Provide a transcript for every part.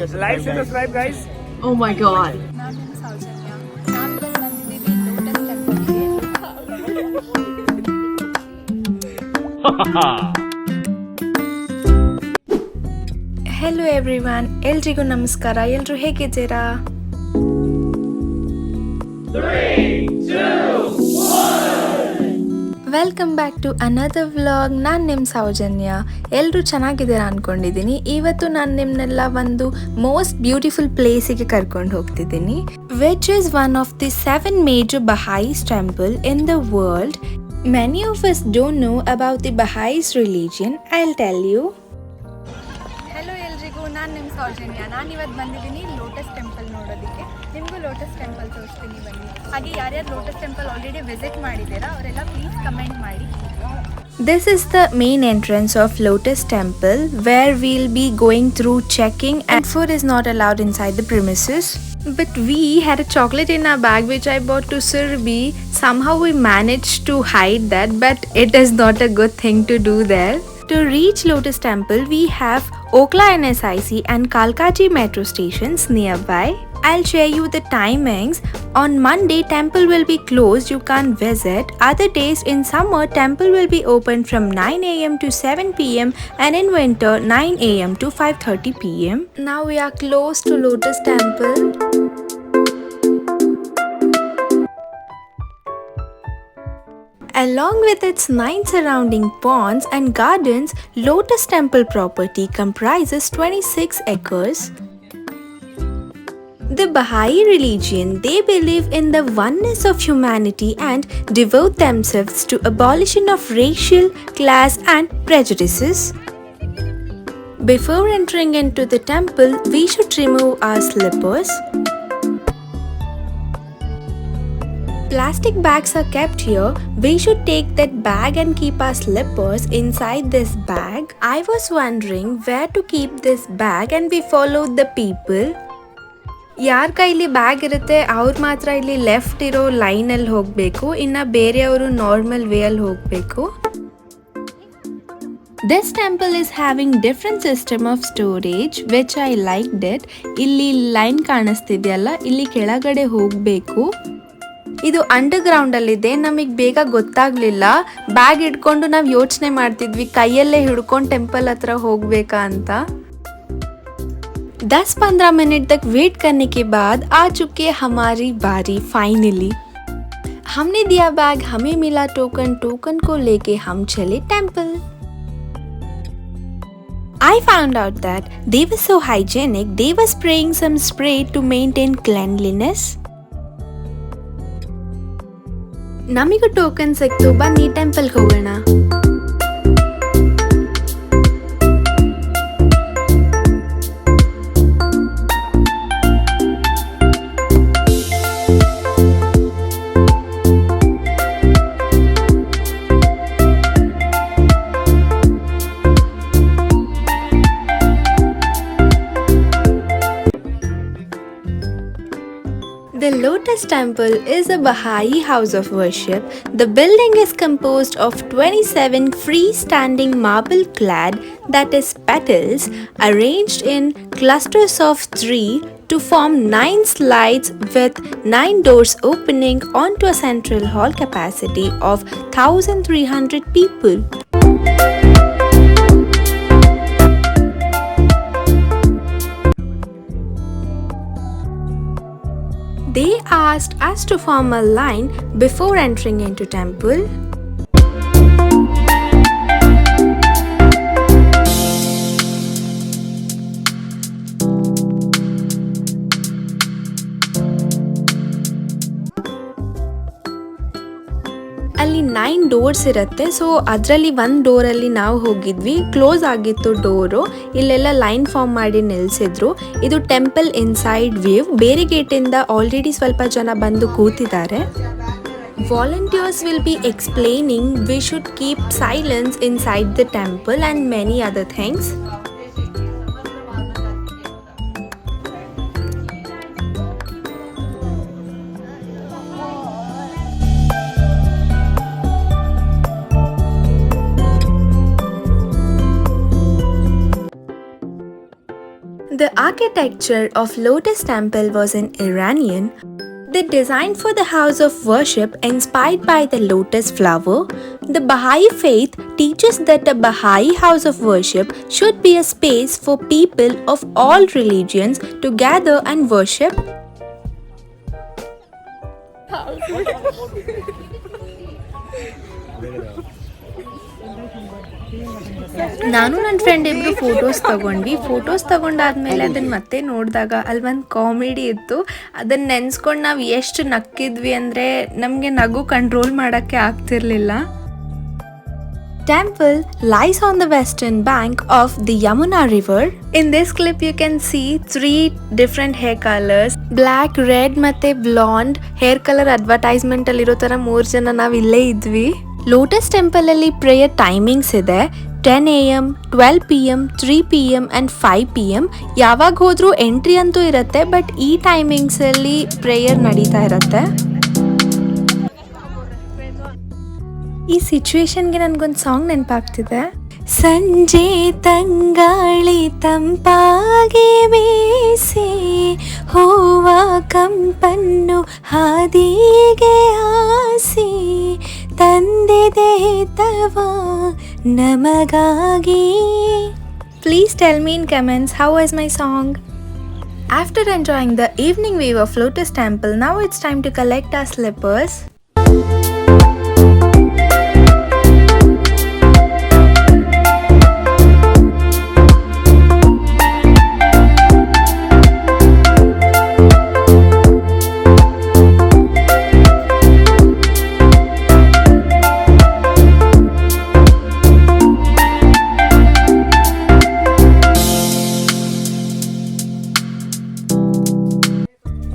Like, share, subscribe, guys. Oh my god. ನಾನು ನಿಮ್ಮ ಸೌಜನ್ಯ. ನಾವು ಬಂದಿದ್ದೀವಿ ಲೋಟಸ್ ಟೆಂಪಲ್ಗೆ. ಹೆಲೋ ಎವ್ರಿವನ್, ಎಲ್ರಿಗೂ ನಮಸ್ಕಾರ. ಎಲ್ಲರೂ ಹೇಗಿದ್ದೀರಾ? Welcome back to another vlog. ನಾನು ನಿಮ್ಮ ಸೌಜನ್ಯ. ಎಲ್ಲರೂ ಚೆನ್ನಾಗಿದ್ದೀರಾ ಅಂದ್ಕೊಂಡಿದ್ದೀನಿ. ಇವತ್ತು ನಾನು ನಿಮ್ಮನ್ನೆಲ್ಲ ಒಂದು ಮೋಸ್ಟ್ ಬ್ಯೂಟಿಫುಲ್ ಪ್ಲೇಸಿಗೆ ಕರ್ಕೊಂಡು ಹೋಗ್ತಿದ್ದೀನಿ, which is one of the 7 major Baha'is temple in the world. Many of us don't know about the Baha'is religion. I'll tell you. Hello ಎಲ್ರಿಗೂ, ನಾನು ನಿಮ್ಮ ಸೌಜನ್ಯ. ನಾನು ಇವತ್ತು ಬಂದಿದ್ದೀನಿ ಲೋಟಸ್ ಟೆಂಪಲ್ ನೋಡೋದಕ್ಕೆ. ನಿಮಗೂ ಲೋಟಸ್ ಟೆಂಪಲ್ ತೋರಿಸ್ತೀನಿ ಬನ್ನಿ. ಹಾಗೆ ಯಾರ್ಯಾರು ಲೋಟಸ್ ಟೆಂಪಲ್ ಆಲ್ರೆಡಿ ವಿಸಿಟ್ ಮಾಡಿದ್ದೀರಾ ಅವರೆಲ್ಲ ಪ್ಲೀಸ್ ಕಮೆಂಟ್ ಮಾಡಿ. This is the main entrance of Lotus Temple, where we'll be going through checking, and food is not allowed inside the premises. But we had a chocolate in our bag which I bought to Surabhi. Somehow we managed to hide that, but it is not a good thing to do there. To reach Lotus Temple, we have Okla NSIC and Kalkaji metro stations nearby. I'll share you the timings. On Monday, temple will be closed, you can't visit. Other days in summer, temple will be open from 9 a.m. to 7 p.m. and in winter 9 a.m. to 5:30 p.m. Now we are close to Lotus Temple. Along with its 9 surrounding ponds and gardens, Lotus Temple property comprises 26 acres. The Baha'i religion, they believe in the oneness of humanity and devote themselves to abolition of racial, class and prejudices. Before entering into the temple, we should remove our slippers. Plastic bags are kept here. We should take that bag and keep our slippers inside this bag. I was wondering where to keep this bag and we followed the people. ಯಾರ ಕೈಲಿ bag ಇರುತ್ತೆ ಅವ್ರು ಮಾತ್ರ ಇಲ್ಲಿ left ಇರೋ ಲೈನಲ್ಲಿ ಹೋಗಬೇಕು, ಇನ್ನು ಬೇರೆಯವರು ನಾರ್ಮಲ್ ವೇಯಲ್ಲಿ ಹೋಗಬೇಕು. This temple is having different system of storage which I liked it. ಇಲ್ಲಿ ಲೈನ್ ಕಾಣಿಸ್ತಿದೆಯಲ್ಲ, ಇಲ್ಲಿ ಕೆಳಗಡೆ ಹೋಗಬೇಕು. ಇದು ಅಂಡರ್ ಗ್ರೌಂಡ್ ಅಲ್ಲಿದೆ. ನಮಗೆ ಬೇಗ ಗೊತ್ತಾಗ್ಲಿಲ್ಲ. ಬ್ಯಾಗ್ ಹಿಡ್ಕೊಂಡು ನಾವು ಯೋಚನೆ ಮಾಡ್ತಿದ್ವಿ ಕೈಯಲ್ಲೇ ಹಿಡ್ಕೊಂಡು ಟೆಂಪಲ್ ಹತ್ರ ಹೋಗ್ಬೇಕಾ ಅಂತ. 10-15 मिनट तक वेट करने के बाद आ चुके हमारी बारी फाइनली. हमने दिया बैग, हमें मिला टोकन. टोकन को लेके हम चले temple. I found out that they were so hygienic. They were spraying some spray to maintain cleanliness. ನಮಿಗೂ ಟೋಕನ್ ಸಿಕ್ತು, ಬನ್ನಿ ಟೆಂಪಲ್ಗೆ ಹೋಗೋಣ. The Lotus Temple is a Baha'i house of worship. The building is composed of 27 freestanding marble clad, that is petals, arranged in clusters of 3 to form 9 slides with 9 doors opening onto a central hall capacity of 1,300 people. They asked us to form a line before entering into temple. ಅಲ್ಲಿ 9 doors ಇರುತ್ತೆ. So ಅದರಲ್ಲಿ ಒಂದು ಡೋರಲ್ಲಿ ನಾವು ಹೋಗಿದ್ವಿ, close ಆಗಿತ್ತು door. ಇಲ್ಲೆಲ್ಲ line form ಮಾಡಿ ನಿಲ್ಲಿಸಿದ್ರು. ಇದು ಟೆಂಪಲ್ ಇನ್ಸೈಡ್ ವ್ಯೂ. ಬೇರೆ ಗೇಟಿಂದ ಆಲ್ರೆಡಿ ಸ್ವಲ್ಪ ಜನ ಬಂದು ಕೂತಿದ್ದಾರೆ. Volunteers will be explaining we should keep silence inside the temple and many other things. The architecture of Lotus Temple was in Iranian. The design for the house of worship inspired by the lotus flower. The Baha'i faith teaches that the Baha'i house of worship should be a space for people of all religions to gather and worship. ನಾನು ನನ್ನ friend ಇಬ್ಬರು photos ತಗೊಂಡಾದ್ಮೇಲೆ ಅದನ್ನ ಮತ್ತೆ ನೋಡಿದಾಗ ಅಲ್ಲಿ ಒಂದು comedy ಇತ್ತು. ಅದನ್ನ ನೆನೆಸ್ಕೊಂಡು ನಾವು ಎಷ್ಟು ನಕ್ಕಿದ್ವಿ ಅಂದರೆ ನಮಗೆ ನಗು ಕಂಟ್ರೋಲ್ ಮಾಡೋಕ್ಕೆ ಆಗ್ತಿರ್ಲಿಲ್ಲ. Temple lies on the western bank of the Yamuna river. In this clip you can see 3 different hair colors, black, red ಮತ್ತೆ blonde hair color advertisement ಅಲ್ಲಿರೋ ತರ 3 ಜನ ನಾವು ಇಲ್ಲೇ ಇದ್ವಿ. ಲೋಟಸ್ ಟೆಂಪಲ್ ಅಲ್ಲಿ ಪ್ರೇಯರ್ ಟೈಮಿಂಗ್ಸ್ ಇದೆ. 10 AM, 12 PM, 3 PM and 5 PM. ಯಾವಾಗ ಹೋದ್ರೂ ಎಂಟ್ರಿ ಅಂತೂ ಇರುತ್ತೆ, ಬಟ್ ಈ ಟೈಮಿಂಗ್ಸ್ ಅಲ್ಲಿ ಪ್ರೇಯರ್ ನಡೀತಾ ಇರುತ್ತೆ. ಈ ಸಿಚುವೇಶನ್ಗೆ ನನಗೊಂದು ಸಾಂಗ್ ನೆನಪಾಗ್ತಿದೆ. ಸಂಜೆ ತಂಗಾಳಿ ತಂಪಾಗಿ ಬೀಸಿ ಹೂವ ಕಂಪನ್ನು ಹಾದಿಗೆ ಹಾಸಿ ತಂದಿದೆ ತವ ನಮಗಾಗಿ. Please tell me in comments how was my song. After enjoying the evening view of Lotus Temple, now it's time to collect our slippers.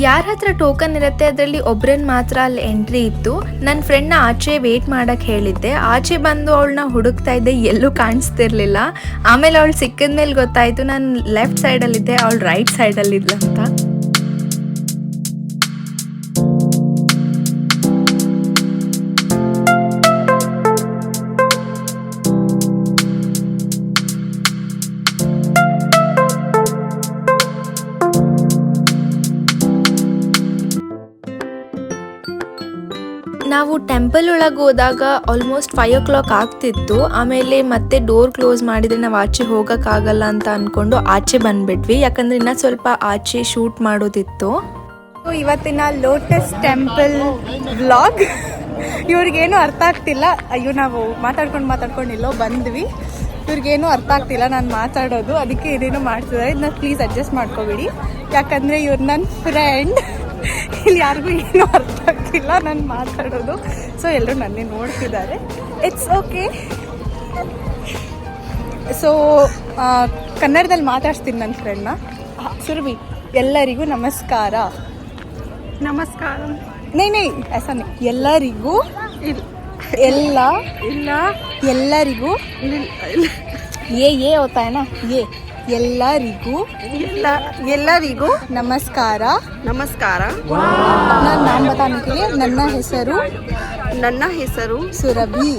ಯಾರ ಹತ್ರ ಟೋಕನ್ ಇರುತ್ತೆ ಅದರಲ್ಲಿ ಒಬ್ರನ್ನ ಮಾತ್ರ ಅಲ್ಲಿ ಎಂಟ್ರಿ ಇತ್ತು. ನನ್ನ ಫ್ರೆಂಡ್ನ ಆಚೆ ವೇಟ್ ಮಾಡಕ್ಕೆ ಹೇಳಿದ್ದೆ. ಆಚೆ ಬಂದು ಅವಳನ್ನ ಹುಡುಕ್ತಾ ಇದ್ದೆ, ಎಲ್ಲೂ ಕಾಣಿಸ್ತಿರ್ಲಿಲ್ಲ. ಆಮೇಲೆ ಅವಳು ಸಿಕ್ಕಿದ್ಮೇಲೆ ಗೊತ್ತಾಯಿತು ನಾನು ಲೆಫ್ಟ್ ಸೈಡಲ್ಲಿದ್ದೆ, ಅವಳು ರೈಟ್ ಸೈಡಲ್ಲಿದ್ಲಂತ. ನಾವು ಟೆಂಪಲ್ ಒಳಗೆ ಹೋದಾಗ ಆಲ್ಮೋಸ್ಟ್ 5 o'clock ಆಗ್ತಿತ್ತು. ಆಮೇಲೆ ಮತ್ತೆ ಡೋರ್ ಕ್ಲೋಸ್ ಮಾಡಿದರೆ ನಾವು ಆಚೆ ಹೋಗೋಕ್ಕಾಗಲ್ಲ ಅಂತ ಅಂದ್ಕೊಂಡು ಆಚೆ ಬಂದುಬಿಟ್ವಿ, ಯಾಕಂದರೆ ಇನ್ನೂ ಸ್ವಲ್ಪ ಆಚೆ ಶೂಟ್ ಮಾಡೋದಿತ್ತು. ಇವತ್ತಿನ ಲೋಟಸ್ ಟೆಂಪಲ್ ವ್ಲಾಗ್ ಇವ್ರಿಗೇನು ಅರ್ಥ ಆಗ್ತಿಲ್ಲ. ಅಯ್ಯೋ ನಾವು ಮಾತಾಡ್ಕೊಂಡು ಎಲ್ಲೋ ಬಂದ್ವಿ, ಇವ್ರಿಗೇನು ಅರ್ಥ ಆಗ್ತಿಲ್ಲ ನಾನು ಮಾತಾಡೋದು, ಅದಕ್ಕೆ ಇದೇನೋ ಮಾಡ್ತಿದ್ದಾರೆ. ಇದನ್ನ ಪ್ಲೀಸ್ ಅಡ್ಜಸ್ಟ್ ಮಾಡ್ಕೊಬಿಡಿ, ಯಾಕಂದರೆ ಇವ್ರು ನನ್ನ ಫ್ರೆಂಡ್. ಇಲ್ಲಿ ಯಾರಿಗೂ ಏನೂ ಅರ್ಥ ಆಗ್ತಿಲ್ಲ ನಾನು ಮಾತಾಡೋದು, ಸೊ ಎಲ್ಲರೂ ನನ್ನೇ ನೋಡ್ತಿದ್ದಾರೆ. It's okay. ಸೊ ಕನ್ನಡದಲ್ಲಿ ಮಾತಾಡ್ತೀನಿ ನನ್ನ ಫ್ರೆಂಡ್ನ. ಸುರಭಿ, ಎಲ್ಲರಿಗೂ ನಮಸ್ಕಾರ. ನಮಸ್ಕಾರ. ನೈ ऐसा नहीं, ಎಲ್ಲರಿಗೂ ಎಲ್ಲರಿಗೂ ये होता है ना, ये ಎಲ್ಲರಿಗೂ ನಮಸ್ಕಾರ. ನನ್ನ ನಾಮ बताने के लिए, ನನ್ನ ಹೆಸರು ಸುರಭಿ.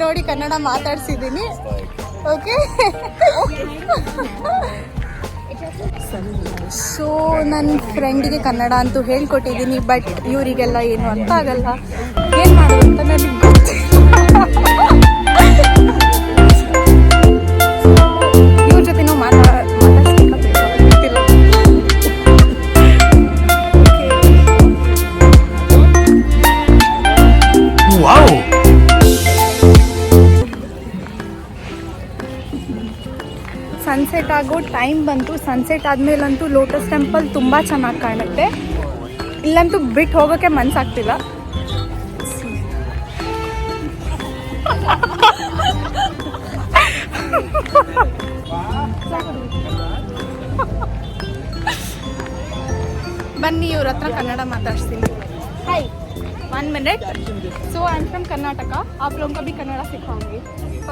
ನೋಡಿ ಕನ್ನಡ ಮಾತಾಡ್ಸಿದ್ದೀನಿ. ಓಕೆ, ಸೊ ನನ್ನ ಫ್ರೆಂಡಿಗೆ ಕನ್ನಡ ಅಂತೂ ಹೇಳ್ಕೊಟ್ಟಿದ್ದೀನಿ, ಬಟ್ ಇವರಿಗೆಲ್ಲ ಏನು ಅರ್ಥ ಆಗಲ್ಲ. ಏನು ಮಾಡೋದು ಅಂತ ನನಗೆ ಗೊತ್ತಿಲ್ಲ. ಇವ್ರ ಜೊತೆನೂ ಮಾತಾಡ್ತಿಲ್ಲ. ಸನ್ಸೆಟ್ ಆಗೋ ಟೈಮ್ ಬಂತು. ಸನ್ಸೆಟ್ ಆದಮೇಲಂತೂ ಲೋಟಸ್ ಟೆಂಪಲ್ ತುಂಬ ಚೆನ್ನಾಗಿ ಕಾಣುತ್ತೆ. ಇಲ್ಲಂತೂ ಬಿಟ್ಟು ಹೋಗೋಕ್ಕೆ ಮನಸ್ಸಾಗ್ತಿಲ್ಲ. ಬನ್ನಿ ಇವ್ರ ಹತ್ರ ಕನ್ನಡ ಮಾತಾಡ್ತೀನಿ. Hi, 1 minute. So I am from Karnataka. आप लोगों को भी कन्नड़ा सिखाऊंगी.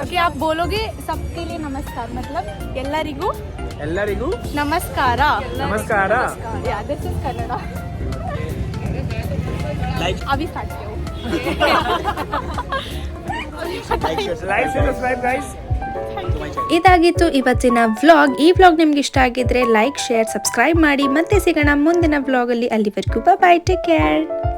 ओके, आप बोलोगे सबके लिए नमस्कार, मतलब ಎಲ್ಲರಿಗೂ ನಮಸ್ಕಾರ. Yeah, this is Kannada. अभी start किया. ಇದಾಗಿತ್ತು ಇವತ್ತಿನ ವ್ಲಾಗ್. ಈ ವ್ಲಾಗ್ ನಿಮ್ಗೆ ಇಷ್ಟ ಆಗಿದ್ರೆ ಲೈಕ್, ಶೇರ್, ಸಬ್ಸ್ಕ್ರೈಬ್ ಮಾಡಿ. ಮತ್ತೆ ಸಿಗೋಣ ಮುಂದಿನ ವ್ಲಾಗಲ್ಲಿ. ಅಲ್ಲಿವರೆಗೂ ಬಾಯ್, ಟೇಕ್ ಕೇರ್.